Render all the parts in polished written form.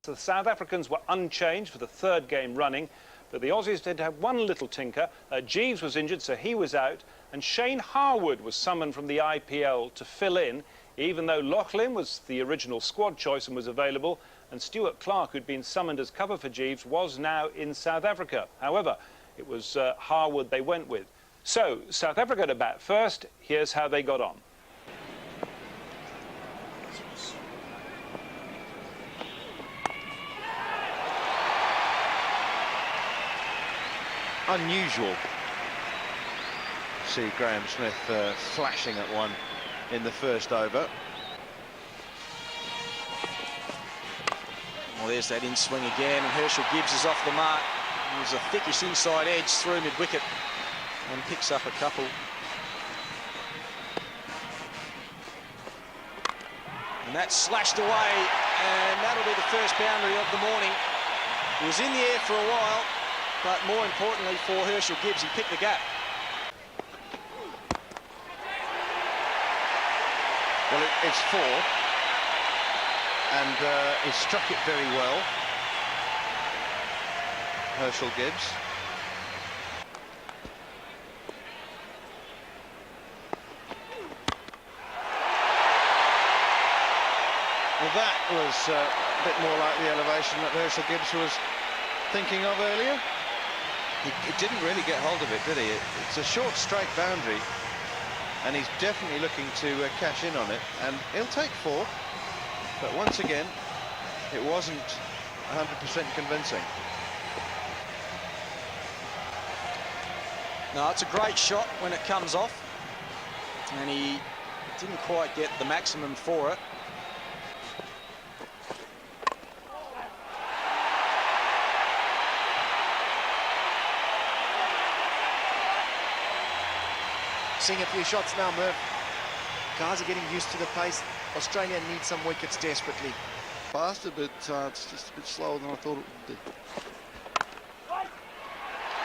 The South Africans were unchanged for the third game running, but the Aussies did have one little tinker. Jeeves was injured, so he was out, and Shane Harwood was summoned from the IPL to fill in, even though Loughlin was the original squad choice and was available, and Stuart Clark, who'd been summoned as cover for Jeeves, was now in South Africa. However, it was Harwood they went with. So, South Africa to bat first. Here's how they got on. Unusual to see Graham Smith flashing at one in the first over. Well, there's that in swing again, and Herschel Gibbs is off the mark. There's a thickish inside edge through mid-wicket and picks up a couple. And that's slashed away, and that'll be the first boundary of the morning. He was in the air for a while, but more importantly for Herschel Gibbs, he picked the gap. Well, it's four, and he struck it very well, Herschel Gibbs. Well, that was a bit more like the elevation that Herschel Gibbs was thinking of earlier. He didn't really get hold of it, did he? It's a short straight boundary, and he's definitely looking to cash in on it, and he'll take four, but once again it wasn't 100% convincing. No, it's a great shot when it comes off, and he didn't quite get the maximum for it. Seeing a few shots now, Murph. Guys are getting used to the pace. Australia needs some wickets desperately. Faster, but it's just a bit slower than I thought it would be.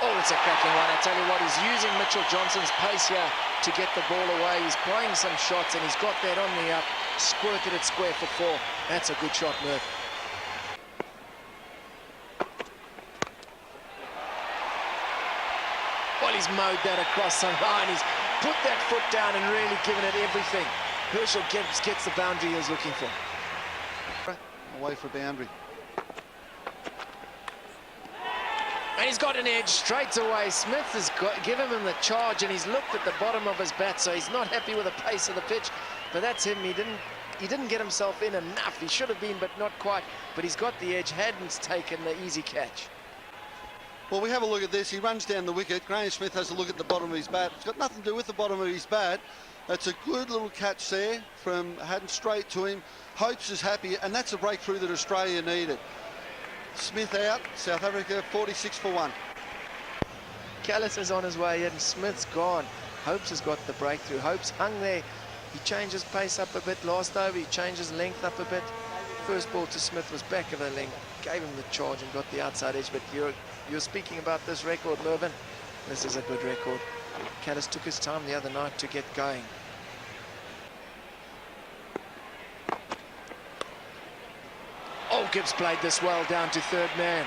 Oh, it's a cracking one. I tell you what, he's using Mitchell Johnson's pace here to get the ball away. He's playing some shots, and he's got that on the up. Squirted it square for four. That's a good shot, Murph. Well, he's mowed that across the line. He's put that foot down and really given it everything. Herschel Gibbs gets the boundary he was looking for. Away for a boundary. And he's got an edge straight away. Smith has given him the charge, and he's looked at the bottom of his bat, so he's not happy with the pace of the pitch. But that's him. He didn't get himself in enough. He should have been, but not quite. But he's got the edge. Hadn't taken the easy catch. Well, we have a look at this. He runs down the wicket. Graham Smith has a look at the bottom of his bat. It's got nothing to do with the bottom of his bat. That's a good little catch there from Haddon straight to him. Hopes is happy, and that's a breakthrough that Australia needed. Smith out, South Africa 46 for 1. Callis is on his way in, Smith's gone. Hopes has got the breakthrough. Hopes hung there. He changed his pace up a bit last over. He changed his length up a bit. First ball to Smith was back of the length. Gave him the charge and got the outside edge. But you're speaking about this record, Mervyn. This is a good record. Callis took his time the other night to get going. Oh, Gibbs played this well down to third man.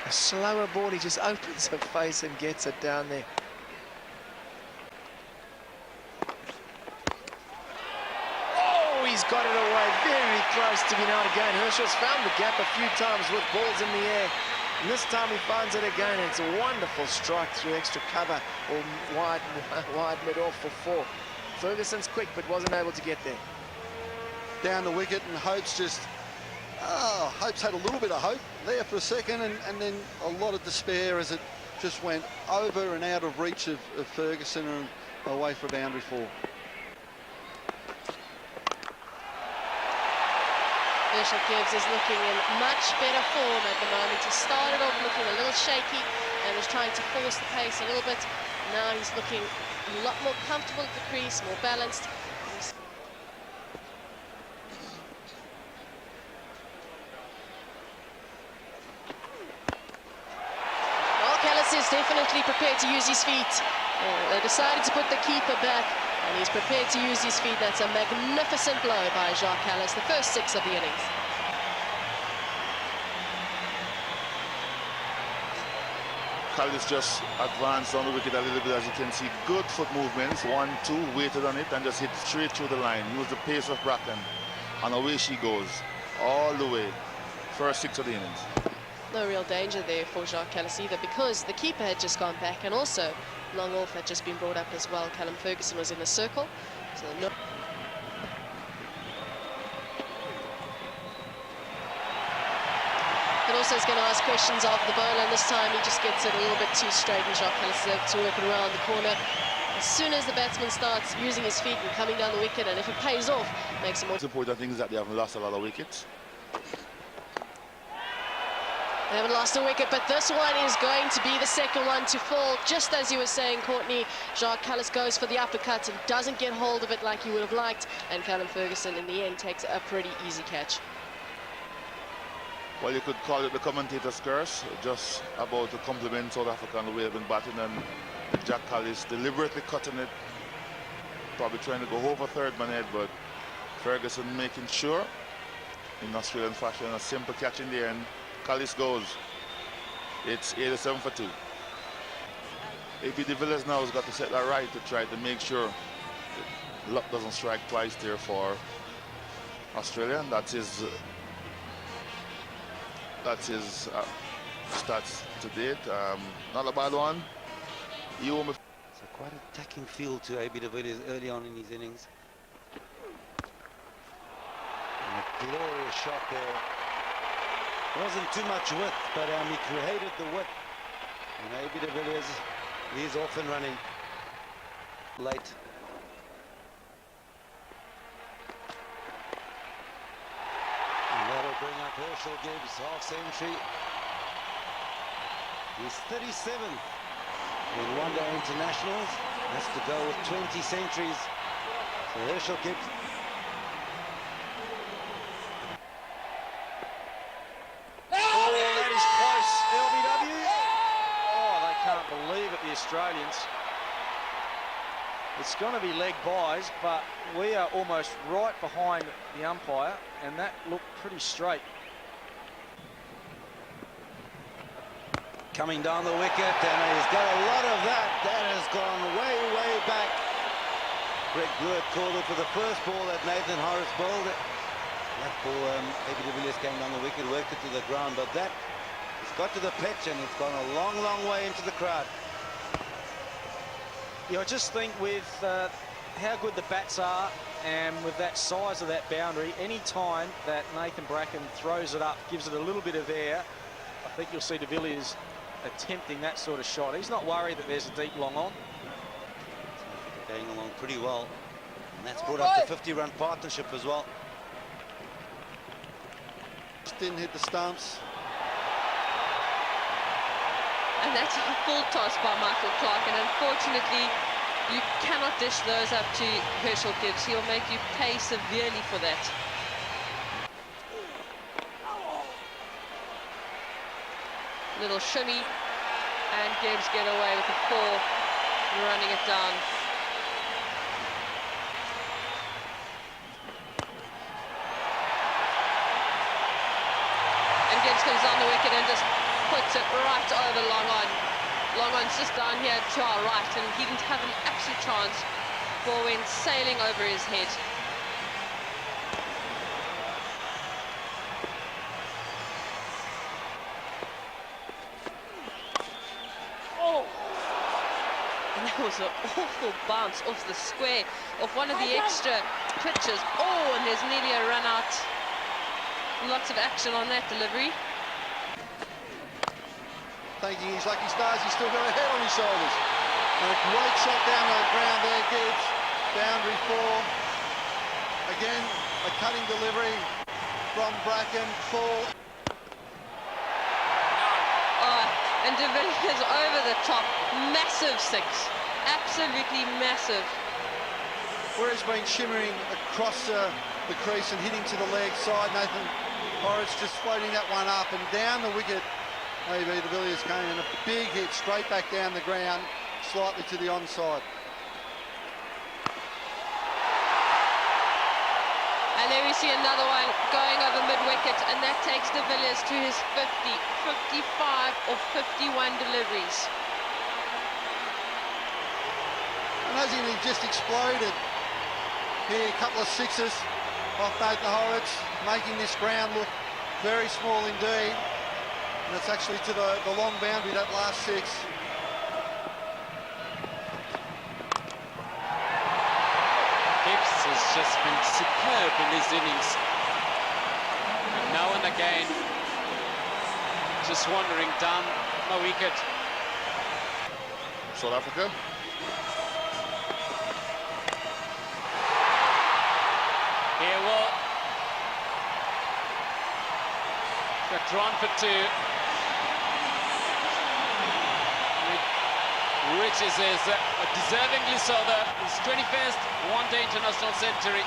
A slower ball, he just opens the face and gets it down there. Oh, he's got it away very close to being out again. Herschel's found the gap a few times with balls in the air. And this time he finds it again, and it's a wonderful strike through extra cover or wide mid-off for four. Ferguson's quick, but wasn't able to get there. Down the wicket, and Hopes just... Hopes had a little bit of hope there for a second, and then a lot of despair as it just went over and out of reach of Ferguson and away for boundary four. Herschel Gibbs is looking in much better form at the moment. He started off looking a little shaky and was trying to force the pace a little bit. Now he's looking a lot more comfortable at the crease, more balanced. Well, Callis is definitely prepared to use his feet. They decided to put the keeper back, and he's prepared to use his feet. That's a magnificent blow by Jacques Callis, the first 6 of the innings. Callis just advanced on the wicket a little bit, as you can see. Good foot movements, 1, 2, waited on it and just hit straight through the line. Used the pace of Bracken, and away she goes, all the way. First 6 of the innings. No real danger there for Jacques Callis either, because the keeper had just gone back, and also long off had just been brought up as well. Callum Ferguson was in the circle, so no. But also is going to ask questions of the bowler, and this time he just gets it a little bit too straight, and Jacques Callis is able to work it around the corner. As soon as the batsman starts using his feet and coming down the wicket, and if it pays off, makes him more. The important thing is that they haven't lost a lot of wickets. They haven't lost a wicket, but this one is going to be the second one to fall. Just as you were saying, Courtney, Jacques Callis goes for the uppercut and doesn't get hold of it like he would have liked, and Callum Ferguson in the end takes a pretty easy catch. Well, you could call it the commentator's curse, just about to compliment South Africa on the way they've been batting, and Jack Callis deliberately cutting it, probably trying to go over third man head, but Ferguson making sure, in Australian fashion, a simple catch in the end. Callis goes. It's 87 for 2. AB de Villiers now has got to set that right to try to make sure luck doesn't strike twice there for Australia, and that's his stats to date. Not a bad one. It's a quite attacking feel to AB de Villiers early on in his innings. And a glorious shot there. Wasn't too much width, but he created the width. And AB de Villiers, he's off and running late. And that'll bring up Herschel Gibbs, half century. He's 37th in one-day internationals. Has to go with 20 centuries. So Herschel Gibbs. Australians. It's going to be leg buys, but we are almost right behind the umpire, and that looked pretty straight. Coming down the wicket, and he's got a lot of that. That has gone way, way back. Greg Brewer called it for the first ball that Nathan Harris bowled it. That ball, AB de Villiers came down the wicket, worked it to the ground, but that it's got to the pitch, and it's gone a long, long way into the crowd. Yeah, I just think with how good the bats are, and with that size of that boundary, any time that Nathan Bracken throws it up, gives it a little bit of air, I think you'll see de Villiers attempting that sort of shot. He's not worried that there's a deep long on. They're going along pretty well, and that's brought up the 50-run partnership as well. Didn't hit the stumps. And that's a full toss by Michael Clark, and unfortunately you cannot dish those up to Herschel Gibbs. He'll make you pay severely for that. Little shimmy, and Gibbs get away with a 4, running it down. And Gibbs comes on the wicket and just puts it right over long on. Long on's just down here to our right, and he didn't have an absolute chance. Ball went sailing over his head. Oh! And that was an awful bounce off the square, off one of the extra pitches. Oh, and there's nearly a run out. Lots of action on that delivery. Thinking his lucky stars, he's still got a head on his shoulders. And a great shot down the ground there, Gibbs. Boundary 4. Again, a cutting delivery from Bracken. 4. And de Villiers over the top. Massive 6. Absolutely massive. Where he's been shimmering across the crease and hitting to the leg side. Nathan Horrocks just floating that one up and down the wicket. AB de Villiers came in a big hit straight back down the ground, slightly to the onside. And there we see another one going over mid-wicket, and and that takes de Villiers to his 50, 55 or 51 deliveries. And as he just exploded here, a couple of sixes off Nathan Horrocks, making this ground look very small indeed. And it's actually to the long boundary, that last six. Gibbs has just been superb in his innings. And now and again, just wandering down the wicket. South Africa. Here will get drawn for two. Which is deservingly so, his 21st one-day international century.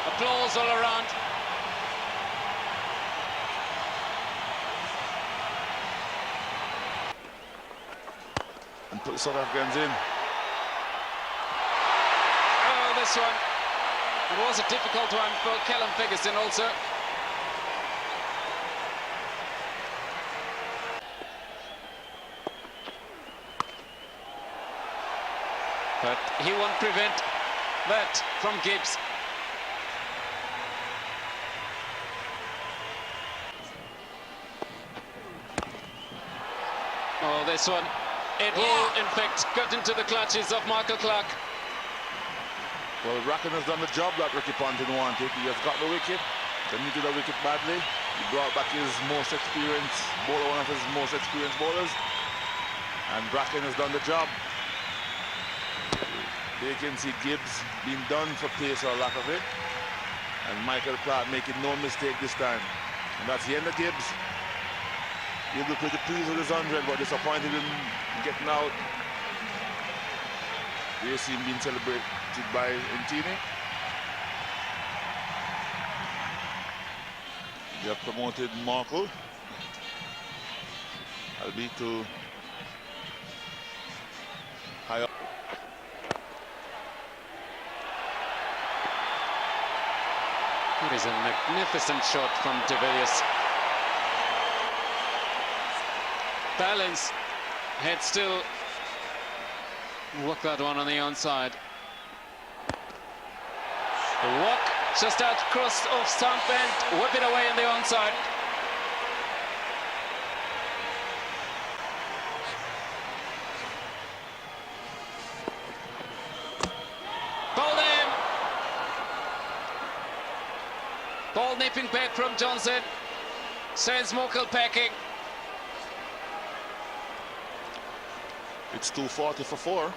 Applause all around. And put the South Africans in. Oh, this one. It was a difficult one for Callum Ferguson also. But he won't prevent that from Gibbs. Oh, this one. It will, in fact, got into the clutches of Michael Clark. Well, Bracken has done the job that Ricky Ponting wanted. He has got the wicket. Then he did the wicket badly. He brought back his most experienced bowler, one of his most experienced bowlers. And Bracken has done the job. There you can see Gibbs being done for pace or lack of it. And Michael Clark making no mistake this time. And that's the end of Gibbs. He'll be pretty pleased with his 100, but disappointed in getting out. There you see him being celebrated by Ntini. They have promoted Markle. Albeit to high up. It is a magnificent shot from de Villiers. Balance, head still. Work that one on the onside. The walk just out across off stump and whip it away on the onside. Bowled him. Ball nipping back from Johnson. Sends Mokel packing. It's 240 for 4.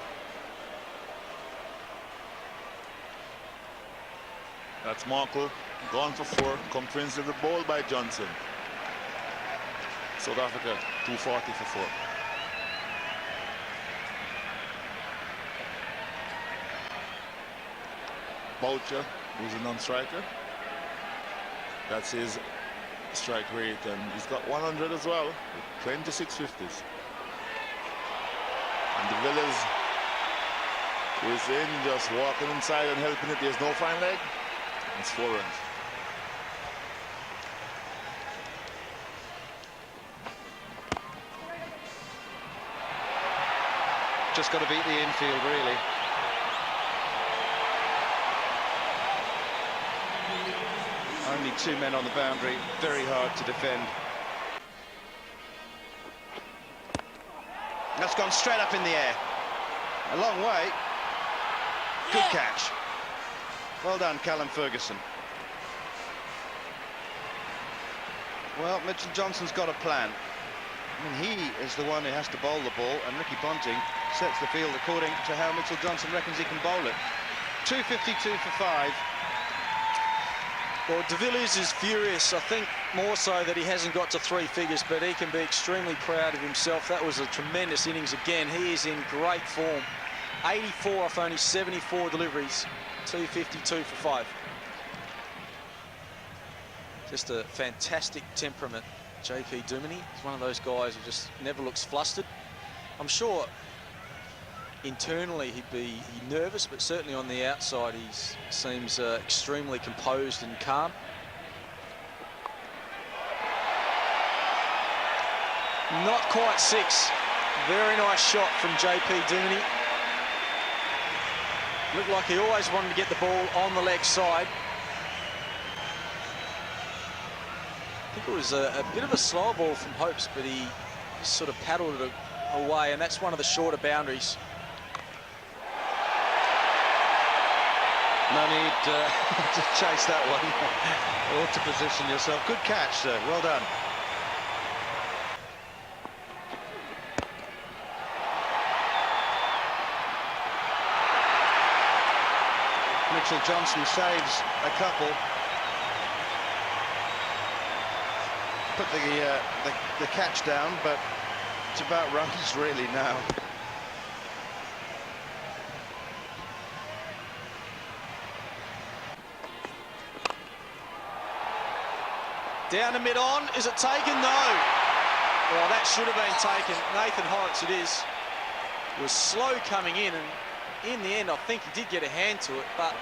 That's Markle, gone for 4, comprehensively bowled by Johnson. South Africa, 240 for 4. Boucher, who's a non-striker. That's his strike rate, and he's got 100 as well, with 26 50s. And de Villiers is in, just walking inside and helping it. There's no fine leg. It's 4 runs. Just got to beat the infield, really. Only 2 men on the boundary, very hard to defend. That's gone straight up in the air. A long way. Good catch. Well done, Callum Ferguson. Well, Mitchell Johnson's got a plan. I mean, he is the one who has to bowl the ball, and Ricky Ponting sets the field according to how Mitchell Johnson reckons he can bowl it. 252 for 5. Well, de Villiers is furious. I think more so that he hasn't got to 3 figures, but he can be extremely proud of himself. That was a tremendous innings again. He is in great form. 84 off only 74 deliveries. 252 for 5. Just a fantastic temperament. JP Duminy is one of those guys who just never looks flustered. I'm sure internally he'd be nervous, but certainly on the outside he seems extremely composed and calm. Not quite 6. Very nice shot from JP Duminy. Looked like he always wanted to get the ball on the leg side. I think it was a bit of a slower ball from Hopes, but he just sort of paddled it away, and that's one of the shorter boundaries. No need to chase that one, or to position yourself. Good catch, sir. Well done. Mitchell Johnson saves a couple. Put the catch down, but it's about runs really now. Down to mid-on. Is it taken? No. Well, that should have been taken. Nathan Horrocks, it is. Was slow coming in, and in the end, I think he did get a hand to it, but...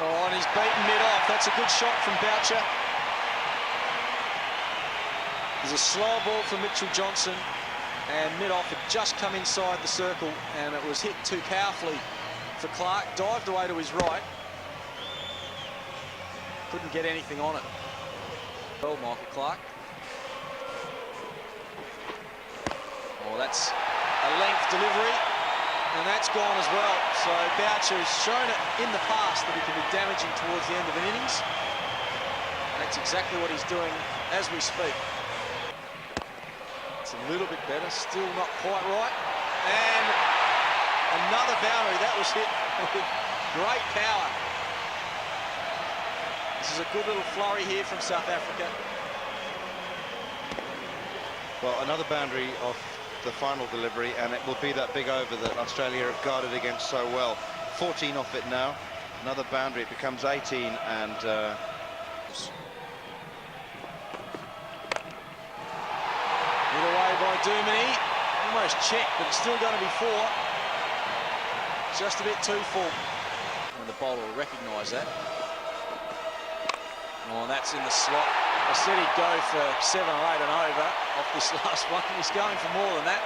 Oh, and he's beaten mid-off. That's a good shot from Boucher. There's a slow ball from Mitchell Johnson, and mid-off had just come inside the circle, and it was hit too powerfully for Clark. Dived away to his right. Couldn't get anything on it. Well, Michael Clark. Oh, that's a length delivery, and that's gone as well. So Boucher has shown it in the past that he can be damaging towards the end of an innings. That's exactly what he's doing as we speak. It's a little bit better, still not quite right. And another boundary that was hit with great power. This is a good little flurry here from South Africa. Well, another boundary off the final delivery, and it will be that big over that Australia have guarded against so well. 14 off it now. Another boundary, it becomes 18, and Hit away by Duminy. Almost checked, but it's still going to be 4. Just a bit too full. And the bowler will recognise that. Oh, and that's in the slot. I said he'd go for 7 or 8 and over off this last one. He's going for more than that.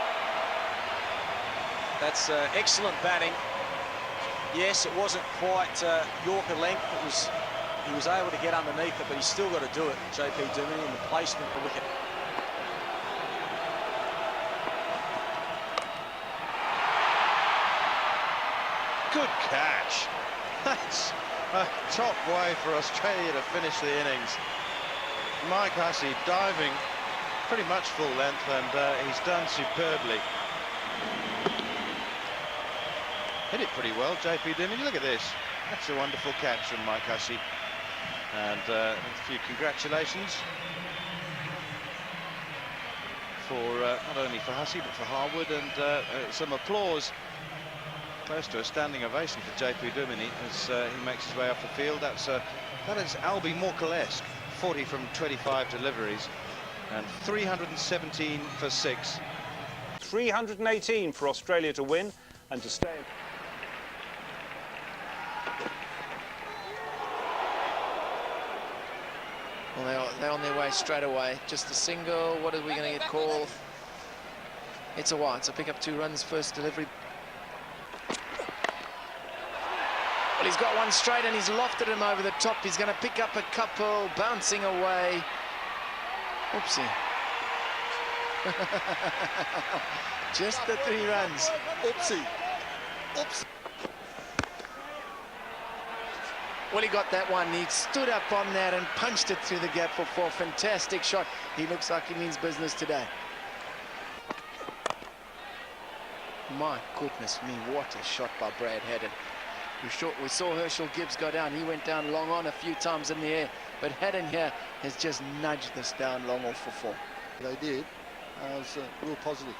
That's excellent batting. Yes, it wasn't quite Yorker length. He was able to get underneath it, but he's still got to do it. JP Duminy in the placement for wicket. good catch. That's a top way for Australia to finish the innings. Mike Hussey diving pretty much full length, and he's done superbly. Hit it pretty well, JP Duminy. Look at this. That's a wonderful catch from Mike Hussey. And a few congratulations for not only for Hussey but for Harwood, and some applause, close to a standing ovation for JP Duminy as he makes his way off the field. That is Albie Morkel-esque. 40 from 25 deliveries and 317 for 6. 318 for Australia to win and to stay. Well, they're on their way straight away. Just a single. What are we going to get called? It's a wide. So pick up 2 runs, first delivery. Well, he's got one straight and he's lofted him over the top. He's going to pick up a couple, bouncing away. Oopsie. Just the 3 runs. Oopsie. Oops. Well, he got that one. He stood up on that and punched it through the gap for 4. Fantastic shot. He looks like he means business today. My goodness me, what a shot by Brad Haddon. We saw Herschel Gibbs go down. He went down long on a few times in the air, but Haddon here has just nudged this down long off for 4. They did. It was real positive.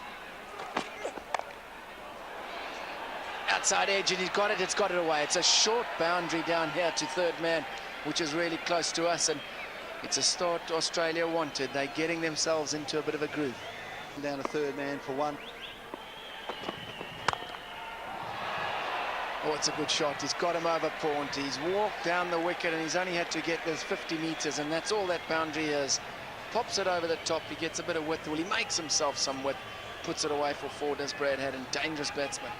Outside edge, and he's got it. It's got it away. It's a short boundary down here to third man, which is really close to us, and it's a start Australia wanted. They're getting themselves into a bit of a groove. Down to third man for 1. Oh, it's a good shot. He's got him over point. He's walked down the wicket and he's only had to get those 50 metres, and that's all that boundary is. Pops it over the top. He gets a bit of width. Well, he makes himself some width. Puts it away for four, does Brad Haddin. Dangerous batsman.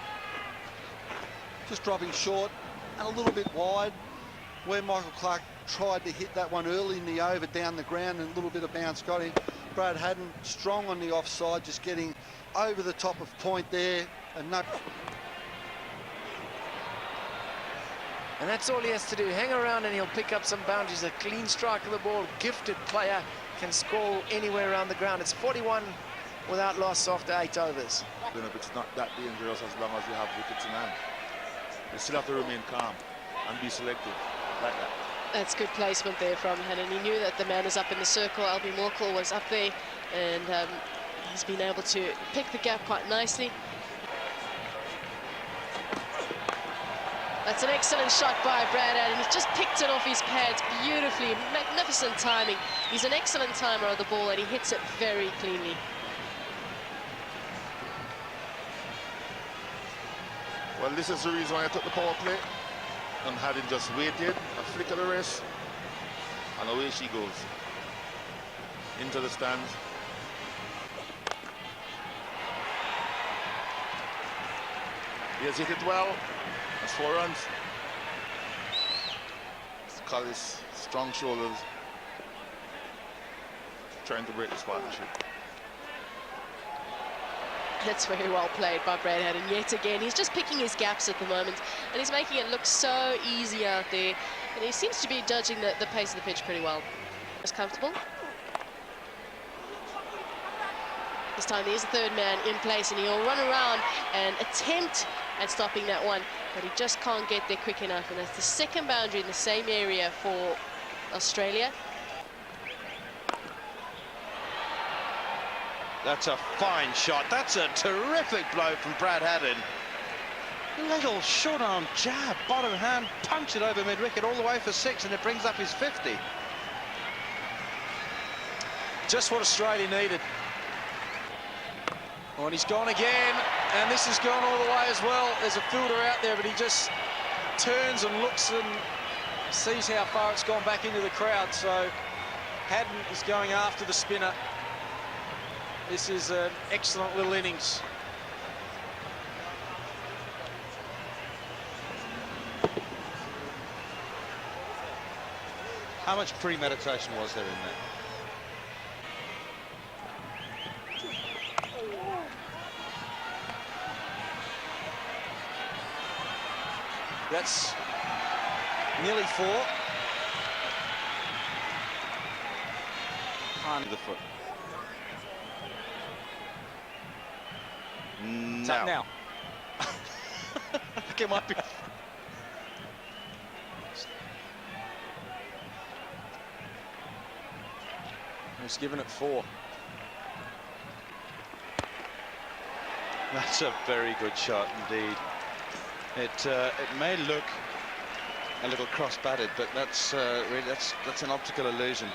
Just dropping short and a little bit wide, where Michael Clarke tried to hit that one early in the over down the ground, and a little bit of bounce got him. Brad Haddin strong on the offside, just getting over the top of point there. And no. And that's all he has to do. Hang around and he'll pick up some boundaries. A clean strike of the ball. Gifted player, can score anywhere around the ground. It's 41 without loss after 8 overs. Even if it's not that dangerous, as long as you have wickets in hand, you still have to remain calm and be selective like that. That's good placement there from Haddin. He knew that the man was up in the circle. Albie Morkel was up there, and he's been able to pick the gap quite nicely. That's an excellent shot by Brad Haddin. He's just picked it off his pads beautifully. Magnificent timing. He's an excellent timer of the ball, and he hits it very cleanly. Well, this is the reason why I took the power play, and Haddin just waited, a flick of the wrist, and away she goes. Into the stands. He has hit it well. That's 4 runs. Collis, strong shoulders, trying to break this partnership. That's very well played by Brad Haddin. Yet again, he's just picking his gaps at the moment, and he's making it look so easy out there. And he seems to be judging the pace of the pitch pretty well. It's comfortable. This time there is a third man in place, and he'll run around and attempt at stopping that one, but he just can't get there quick enough. And that's the second boundary in the same area for Australia. That's a fine shot. That's a terrific blow from Brad Haddin. Little short arm jab, bottom hand, punch it over mid-wicket all the way for 6, and it brings up his 50. Just what Australia needed. Oh, and he's gone again, and this has gone all the way as well. There's a fielder out there, but he just turns and looks and sees how far it's gone back into the crowd. So Haddin is going after the spinner. This is an excellent little innings. How much premeditation was there in that? That's nearly 4. Behind the foot. It's up now. I think it might be. He's given it 4. That's a very good shot indeed. It may look a little cross-batted, but that's really that's an optical illusion.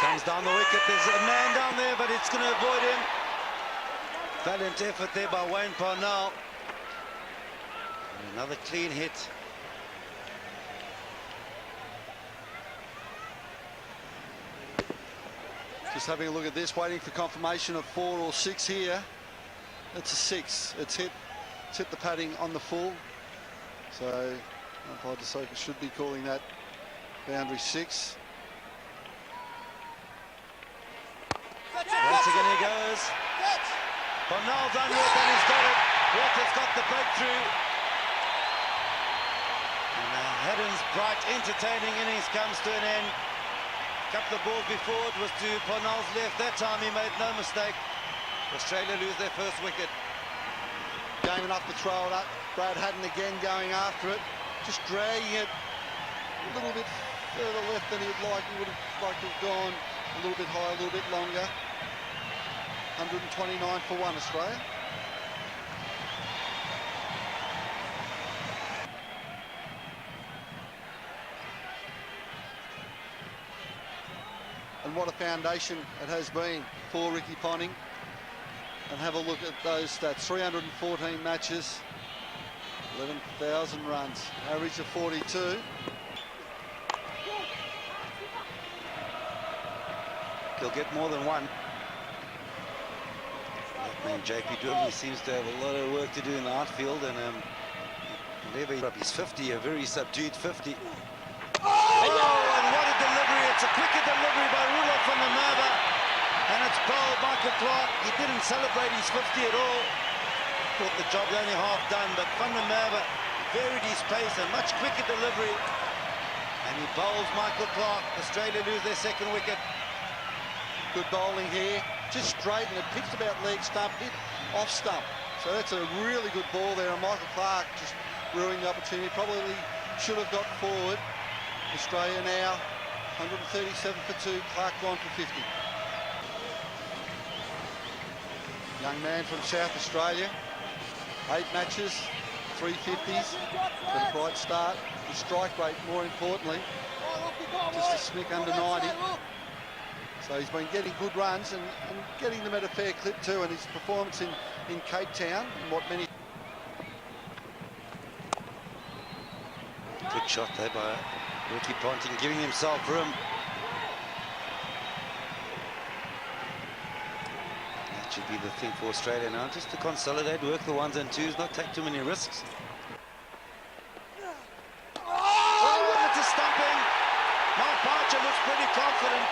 Comes down the wicket. There's a man down there, but it's going to avoid him. Valiant effort there by Wayne Parnell. Another clean hit. Just having a look at this, waiting for confirmation of 4 or 6 here. It's a 6. It's hit the padding on the full. So umpire De Soka should be calling that boundary 6. Once again he goes. Parnell's on with, and he's got it. Walker's got the breakthrough. And Haddin's bright, entertaining innings comes to an end. A couple of balls before it was to Parnell's left. That time he made no mistake. Australia lose their first wicket. Game enough to throw it up. Brad Haddin again going after it. Just dragging it a little bit further left than he'd like. He would have liked to have gone a little bit higher, a little bit longer. 129 for 1, Australia. And what a foundation it has been for Ricky Ponting. and have a look at those stats. 314 matches, 11,000 runs, average of 42. He'll get more than one. That man JP Dwimley seems to have a lot of work to do in the outfield, and Levy up his 50, a very subdued 50. Oh, and what a delivery! It's a quicker delivery by Rudolph van der Merwe, and it's bowled Michael Clark. He didn't celebrate his 50 at all. Thought the job's only half done, but van der Merwe varied his pace, a much quicker delivery, and he bowls Michael Clark. Australia lose their second wicket. Good bowling here, just straight, and it pitched about leg stump, hit off stump. So that's a really good ball there, and Michael Clark just ruining the opportunity. Probably should have got forward. Australia now 137 for 2, Clark gone for 50. Young man from South Australia, 8 matches, 350s, but a bright start. The strike rate, more importantly, just a smick under 90. So he's been getting good runs and getting them at a fair clip too, and his performance in Cape Town, and what many... Good shot there by Ricky Ponting, giving himself room. That should be the thing for Australia now, just to consolidate, work the ones and twos, not take too many risks. Oh, it's a stumping. Mark Parcher looks pretty confident.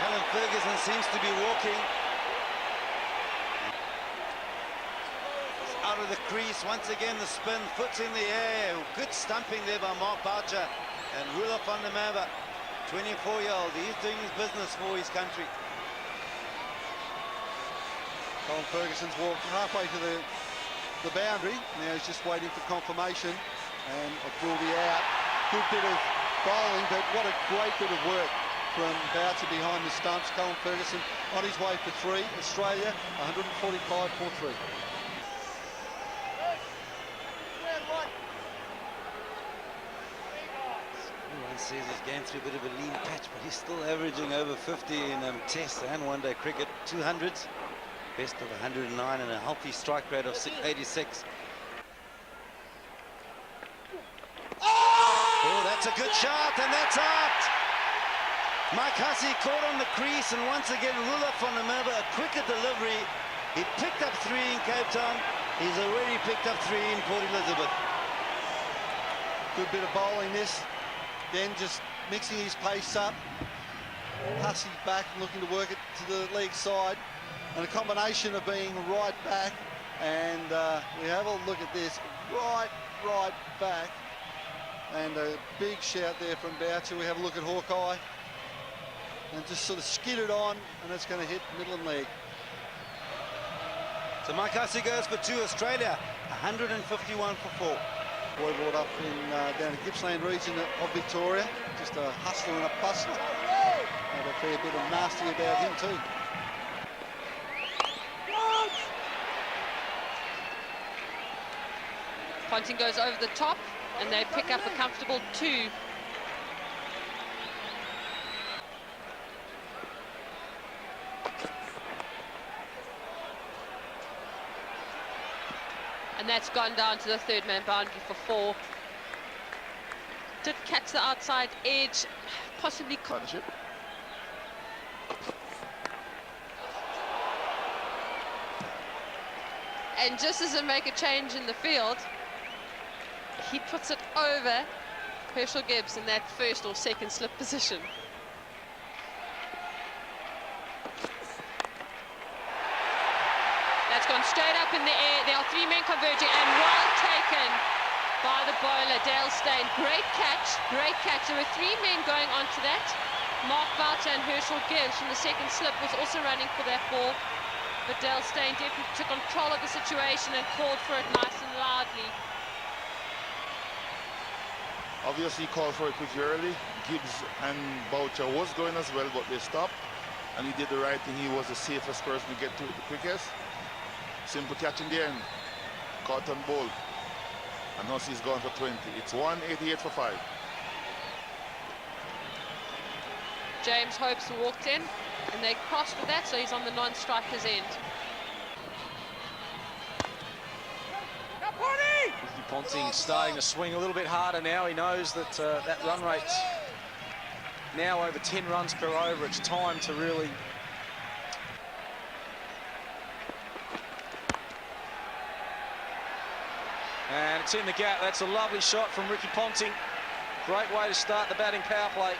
Callum Ferguson seems to be walking. Out of the crease, once again the spin, foot's in the air. Good stumping there by Mark Boucher. And Rudolph van der Merwe, 24-year-old, he's doing his business for his country. Colin Ferguson's walked halfway to the boundary. Now he's just waiting for confirmation, and it will be out. Good bit of bowling, but what a great bit of work from Boucher behind the stumps. Colin Ferguson on his way for 3. Australia 145 for 3. Everyone says he's going through a bit of a lean patch, but he's still averaging over 50 in Test and one-day cricket. 200s, best of 109, and a healthy strike rate of 86. Oh, that's a good shot, and that's out. Mike Hussey caught on the crease, and once again Rudolph van der Merwe, a quicker delivery. He picked up 3 in Cape Town. He's already picked up 3 in Port Elizabeth. Good bit of bowling this. Then just mixing his pace up. Hussey back and looking to work it to the leg side. And a combination of being right back, and we have a look at this. Right back. And a big shout there from Boucher. We have a look at Hawkeye. And just sort of skidded on, and it's going to hit middle and leg. So Mike Hussey goes for 2. Australia 151 for 4. Boy brought up in down the Gippsland region of Victoria. Just a hustler and a bustler. Had a fair bit of nasty about him too. Ponting goes over the top, and they pick up a comfortable 2. And that's gone down to the third man boundary for 4. Did catch the outside edge, possibly... Partnership. And just as they make a change in the field, he puts it over Herschel Gibbs in that first or second slip position. That's gone straight up in the air. There are 3 men converging, and well taken by the bowler, Dale Steyn. Great catch, great catch. There were 3 men going onto that. Mark Boucher and Herschel Gibbs from the second slip was also running for that ball. But Dale Steyn definitely took control of the situation and called for it nice and loudly. Obviously called for it pretty early. Gibbs and Boucher was going as well, but they stopped, and he did the right thing. He was the safest person to get to it the quickest. Simple catch in the end. Caught on ball. And Hussey's gone for 20. It's 188 for 5. James Hopes walked in. And they crossed with that, so he's on the non-striker's end. Ricky Ponting starting to swing a little bit harder now. He knows that that run rate's now over 10 runs per over. It's time to really... And it's in the gap. That's a lovely shot from Ricky Ponting. Great way to start the batting power play.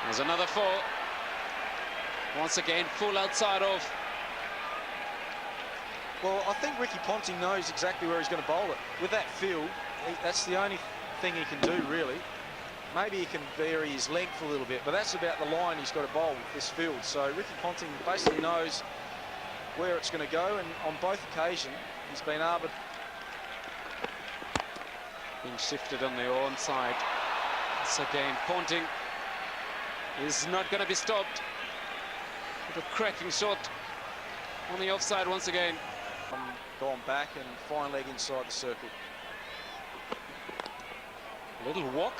There's another 4. Once again, full outside of. Well, I think Ricky Ponting knows exactly where he's going to bowl it. With that field, that's the only thing he can do, really. Maybe he can vary his length a little bit, but that's about the line he's got to bowl with this field. So Ricky Ponting basically knows where it's going to go, and on both occasions, he's been able to... Being shifted on the onside. Once again, Ponting is not going to be stopped. With a cracking shot on the offside once again. Gone back and fine leg inside the circle. A little walk.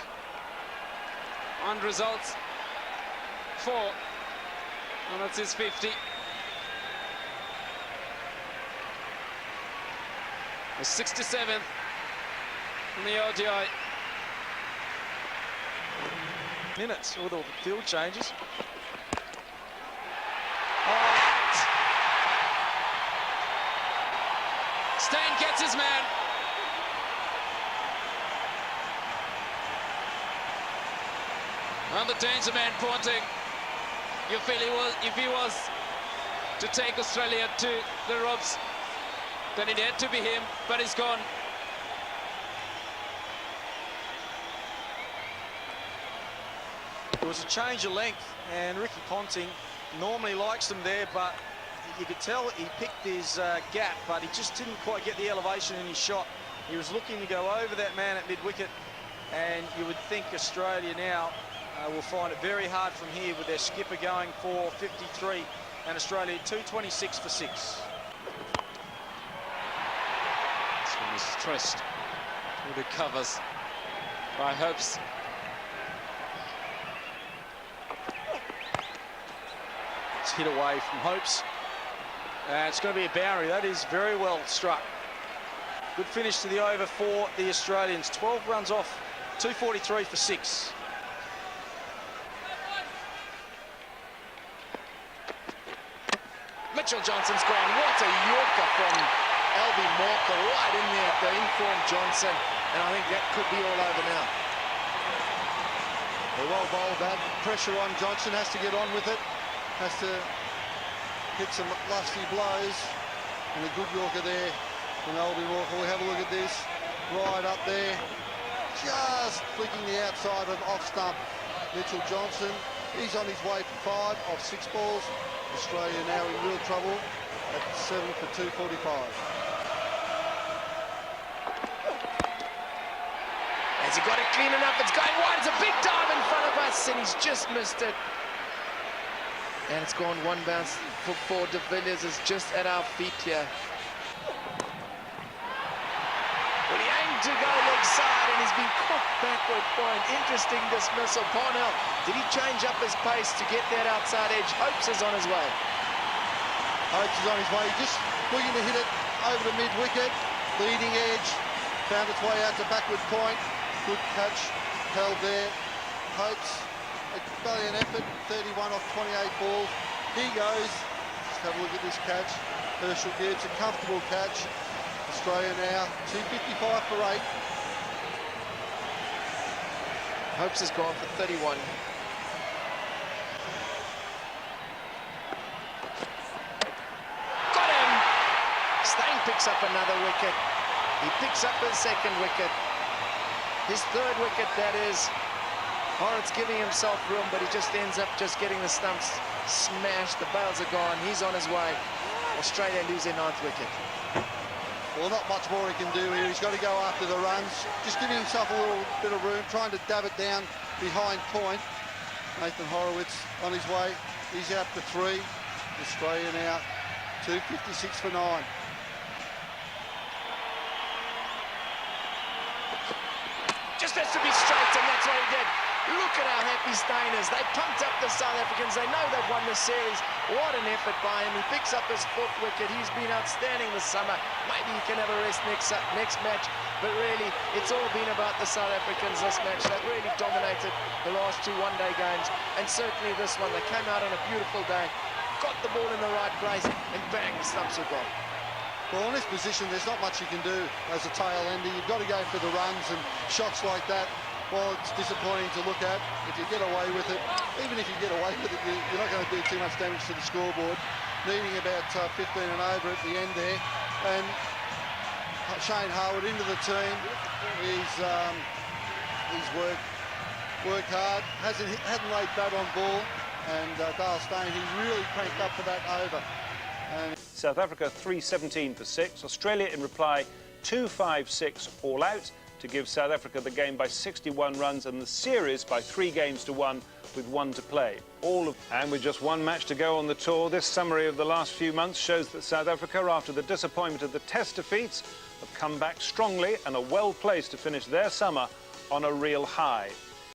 And results 4. And that's his 50. The 67th in the ODI. Minutes with all the field changes. Stein gets his man. And the danger man, Ponting. You feel if he was to take Australia to the ropes, then it had to be him, but he's gone. There was a change of length, and Ricky Ponting normally likes them there, but you could tell he picked his gap, but he just didn't quite get the elevation in his shot. He was looking to go over that man at mid-wicket, and you would think Australia now will find it very hard from here with their skipper going for 53 and Australia 226 for 6. This one is stressed with the covers by Hopes. It's hit away from Hopes. And it's going to be a boundary. That is very well struck. Good finish to the over for the Australians. 12 runs off, 243 for 6. Mitchell Johnson's gone. What a yorker from Albie Morker right in there at the informed Johnson. And I think that could be all over now. Well bowled that. Pressure on Johnson, has to get on with it. Has to hit some lusty blows. And a good yorker there from Albie Morker. We have a look at this. Right up there. Just flicking the outside of off stump. Mitchell Johnson. He's on his way for 5 off 6 balls. Australia now in real trouble at 7 for 245. Has he got it clean enough? It's going wide. It's a big dive in front of us, and he's just missed it. And it's gone one bounce for De Villiers. Is just at our feet here. Well, he aimed to go leg side, and he's been caught backward for an interesting dismissal. Parnell, did he change up his pace to get that outside edge? Hopes is on his way. Hopes is on his way, just looking to hit it over the mid-wicket. Leading edge, found its way out to backward point. Good catch, held there. Hopes, a valiant effort, 31 off 28 balls. He goes. Let's have a look at this catch. Herschel Gibbs, a comfortable catch. Australia now 255 for 8. Hopes has gone for 31. Got him! Stein picks up another wicket. He picks up his second wicket. His third wicket, that is. Horrocks giving himself room, but he just ends up just getting the stumps smashed. The bails are gone. He's on his way. Australia lose their 9th wicket. Well, not much more he can do here. He's got to go after the runs. Just giving himself a little bit of room, trying to dab it down behind point. Nathan Horowitz on his way. He's out for 3. Australia now 256 for 9. just has to be straight, and that's what he did. Look at how happy Steyn is. They pumped up the South Africans. They know they've won the series. What an effort by him. He picks up his 4th wicket. He's been outstanding this summer. Maybe he can have a rest next match. But really, it's all been about the South Africans this match. They've really dominated the last 2 one-day games. And certainly this one. They came out on a beautiful day, got the ball in the right place, and bang, the stumps are gone. Well, in this position, there's not much you can do as a tail ender. You've got to go for the runs, and shots like that, well, it's disappointing to look at. If you get away with it, even if you get away with it, you're not going to do too much damage to the scoreboard. Needing about 15 and over at the end there. And Shane Harwood into the team. He's worked hard. Hadn't laid bat on ball. And Dale Steyn, he really cranked up for that over. And South Africa 317 for 6. Australia in reply 256 all out to give South Africa the game by 61 runs and the series by 3 games to 1 with 1 to play. And with just 1 match to go on the tour, this summary of the last few months shows that South Africa, after the disappointment of the Test defeats, have come back strongly and are well placed to finish their summer on a real high.